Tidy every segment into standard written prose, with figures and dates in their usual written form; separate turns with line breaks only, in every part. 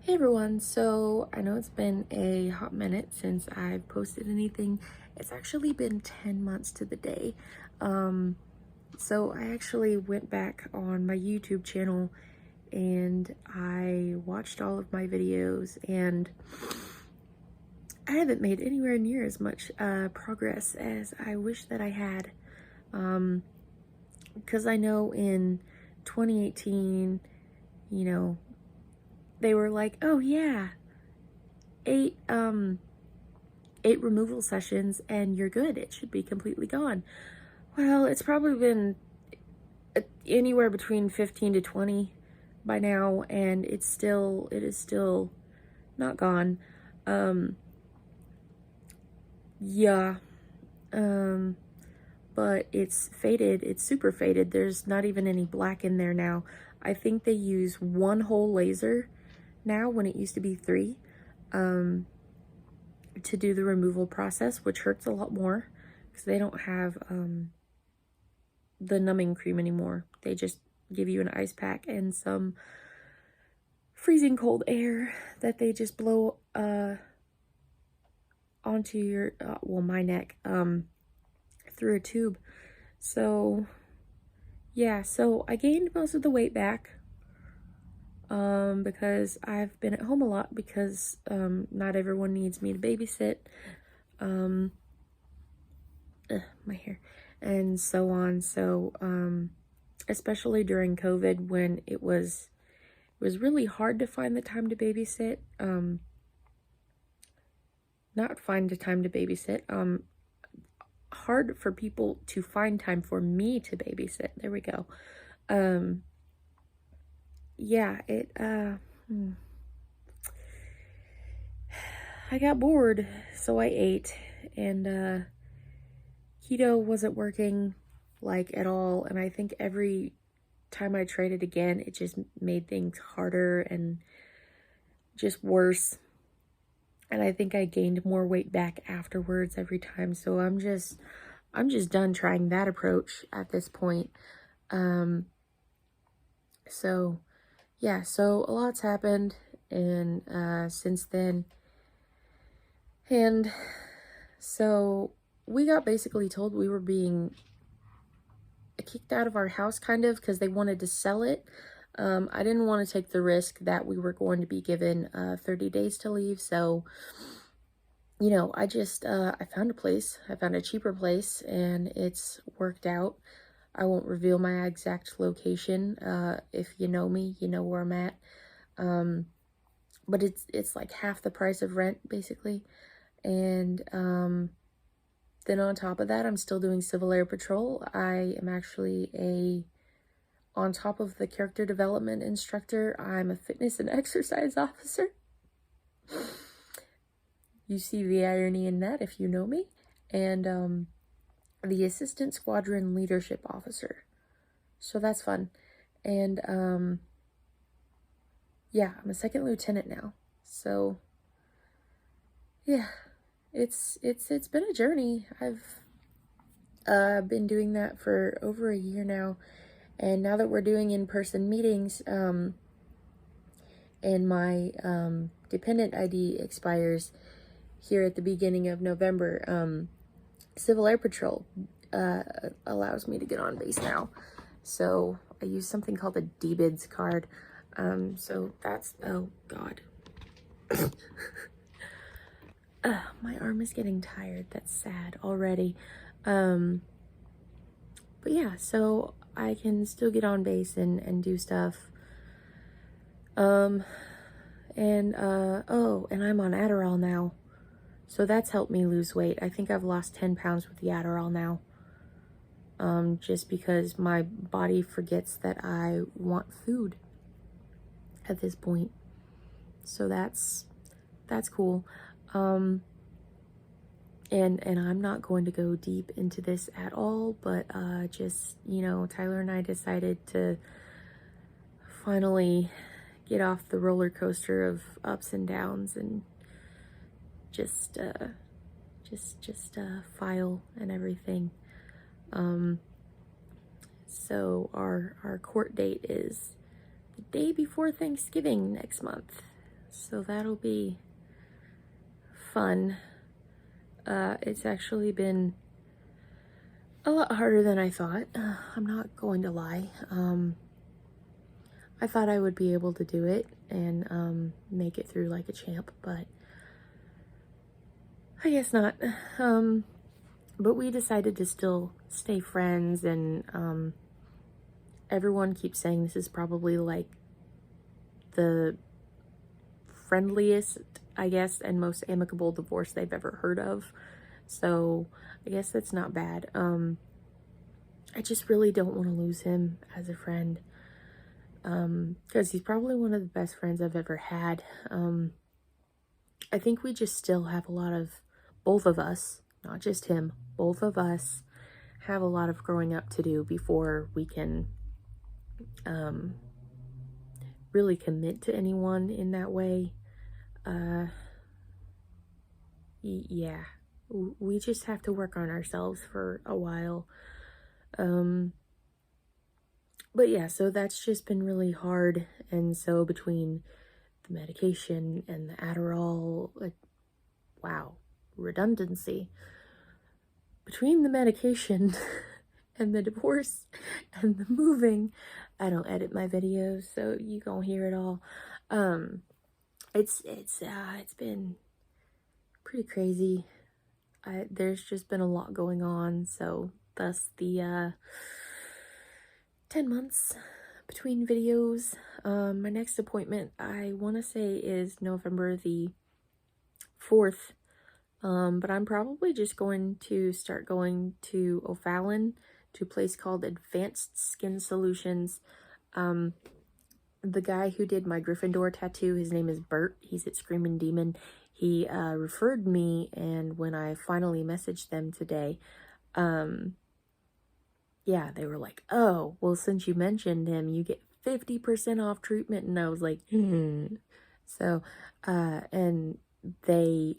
Hey everyone, so I know it's been a hot minute since I've posted anything. It's actually been 10 months to the day. Um, so I actually went back on my YouTube channel and I watched all of my videos, and I haven't made anywhere near as much progress as I wish that I had. Because I know in 2018, you know, they were like, oh yeah, eight eight removal sessions and you're good. It should be completely gone. Well, it's probably been anywhere between 15 to 20 by now, and it is still not gone. Um, yeah. Um, but it's faded. It's super faded. There's not even any black in there now. I think they use one whole laser now when it used to be three, to do the removal process, which hurts a lot more because they don't have, the numbing cream anymore. They just give you an ice pack and some freezing cold air that they just blow onto your well, my neck, through a tube. So yeah, so I gained most of the weight back because I've been at home a lot because not everyone needs me to babysit, my hair, and so on. So especially during COVID, when it was really hard to find the time to babysit. Not find the time to babysit. Hard for people to find time for me to babysit. There we go. Yeah, I got bored, so I ate, and keto wasn't working like at all, and I think every time I tried it again, it just made things harder and just worse. And I think I gained more weight back afterwards every time. So I'm just done trying that approach at this point. So yeah, so a lot's happened and since then. And so we got basically told we were being kicked out of our house, kind of, because they wanted to sell it. I didn't want to take the risk that we were going to be given 30 days to leave, so I just I found a place. I found a cheaper place, and it's worked out. I won't reveal my exact location. If you know me, you know where I'm at. But it's like half the price of rent, basically. And then on top of that, I'm still doing Civil Air Patrol. I am actually on top of the character development instructor, I'm a fitness and exercise officer. You see the irony in that if you know me. And the assistant squadron leadership officer. So that's fun. And yeah, I'm a second lieutenant now. So yeah, it's been a journey. I've been doing that for over a year now. And now that we're doing in-person meetings, and my dependent ID expires here at the beginning of November, Civil Air Patrol allows me to get on base now. So I use something called a DBIDS card. So that's, oh God. My arm is getting tired. That's sad already. But yeah, so I can still get on base and do stuff. Oh, and I'm on Adderall now. So that's helped me lose weight. I think I've lost 10 pounds with the Adderall now. Just because my body forgets that I want food at this point. So that's cool. And I'm not going to go deep into this at all, but just, Tyler and I decided to finally get off the roller coaster of ups and downs and just file and everything. So our court date is the day before Thanksgiving next month. So that'll be fun. It's actually been a lot harder than I thought. I'm not going to lie. I thought I would be able to do it and make it through like a champ, but I guess not. But we decided to still stay friends, and everyone keeps saying this is probably like the friendliest, I guess, and most amicable divorce they've ever heard of. So I guess that's not bad. I just really don't want to lose him as a friend, because he's probably one of the best friends I've ever had. I think we just still have a lot of, both of us, not just him, both of us have a lot of growing up to do before we can really commit to anyone in that way. Yeah, we just have to work on ourselves for a while. But yeah, so that's just been really hard. And so between the medication and the Adderall, like, wow, redundancy. Between the medication and the divorce and the moving, I don't edit my videos, so you gonna hear it all. It's been pretty crazy. There's just been a lot going on, so thus the 10 months between videos. My next appointment, I want to say, is November the 4th. But I'm probably just going to start going to O'Fallon, to a place called Advanced Skin Solutions. The guy who did my Gryffindor tattoo, his name is Bert. He's at Screaming Demon. He referred me, and when I finally messaged them today, yeah, they were like, oh, well, since you mentioned him, you get 50% off treatment. And I was like, So, and they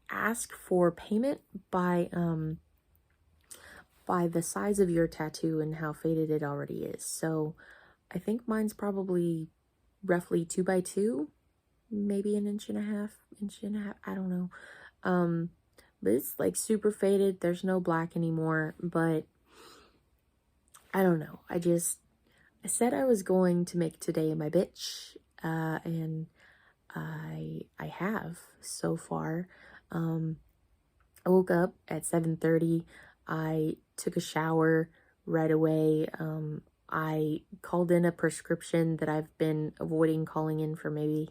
ask for payment by the size of your tattoo and how faded it already is. So I think mine's probably roughly 2 by 2, maybe an inch and a half, I don't know. But it's like super faded. There's no black anymore, but I don't know. I said I was going to make today my bitch, and I have so far. I woke up at 7:30. I took a shower right away. I called in a prescription that I've been avoiding calling in for maybe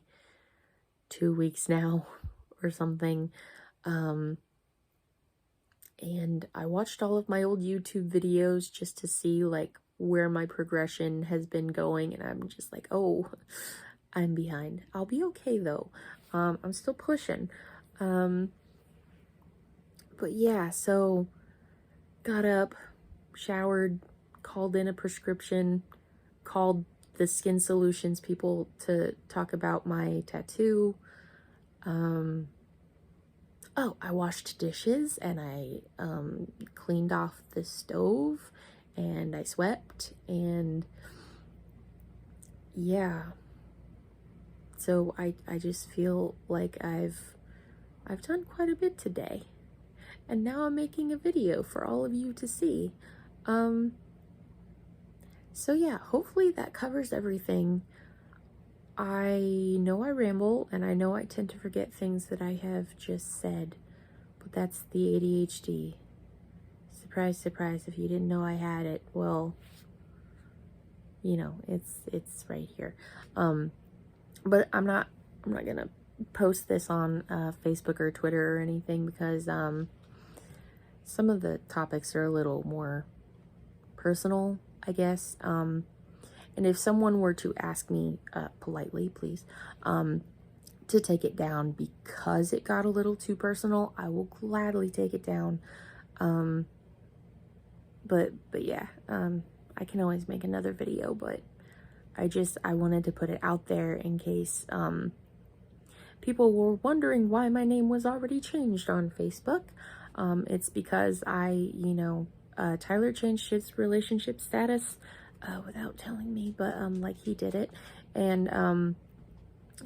2 weeks now or something. And I watched all of my old YouTube videos just to see like where my progression has been going, and I'm just like, oh, I'm behind. I'll be okay though. I'm still pushing. But yeah, so got up, showered, called in a prescription, called the Skin Solutions people to talk about my tattoo. Oh, I washed dishes, and I cleaned off the stove, and I swept, and yeah. So I just feel like I've done quite a bit today. And now I'm making a video for all of you to see. So yeah, hopefully that covers everything. I know I ramble, and I know I tend to forget things that I have just said, but that's the ADHD. Surprise, surprise, if you didn't know I had it, well, you know, it's right here. But I'm not gonna post this on Facebook or Twitter or anything, because some of the topics are a little more personal, I guess. And if someone were to ask me politely, please, to take it down because it got a little too personal, I will gladly take it down. But yeah, I can always make another video, but I wanted to put it out there in case people were wondering why my name was already changed on Facebook. It's because Tyler changed his relationship status without telling me, but like he did it, and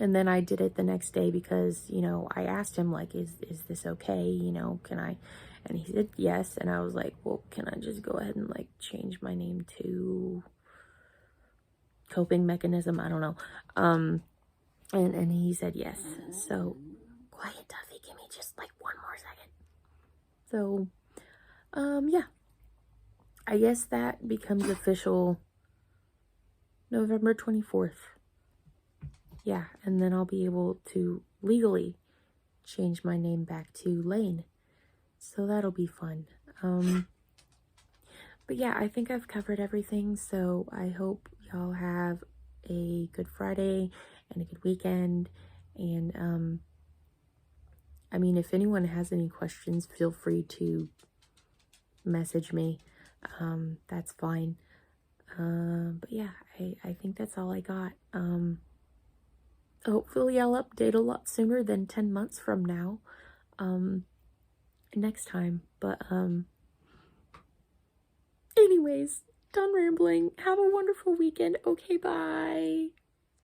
And then I did it the next day because, you know, I asked him, like, is this okay? You know, can I? And he said yes. And I was like, well, can I just go ahead and, like, change my name to Coping Mechanism? I don't know. And he said yes. So, quiet, Duffy. Give me just, like, one more second. So, yeah. I guess that becomes official November 24th. Yeah, and then I'll be able to legally change my name back to Lane. So that'll be fun. But yeah, I think I've covered everything. So I hope y'all have a good Friday and a good weekend. And I mean, if anyone has any questions, feel free to message me. That's fine. But yeah, I think that's all I got. Hopefully I'll update a lot sooner than 10 months from now, next time. But, anyways, done rambling. Have a wonderful weekend. Okay, bye.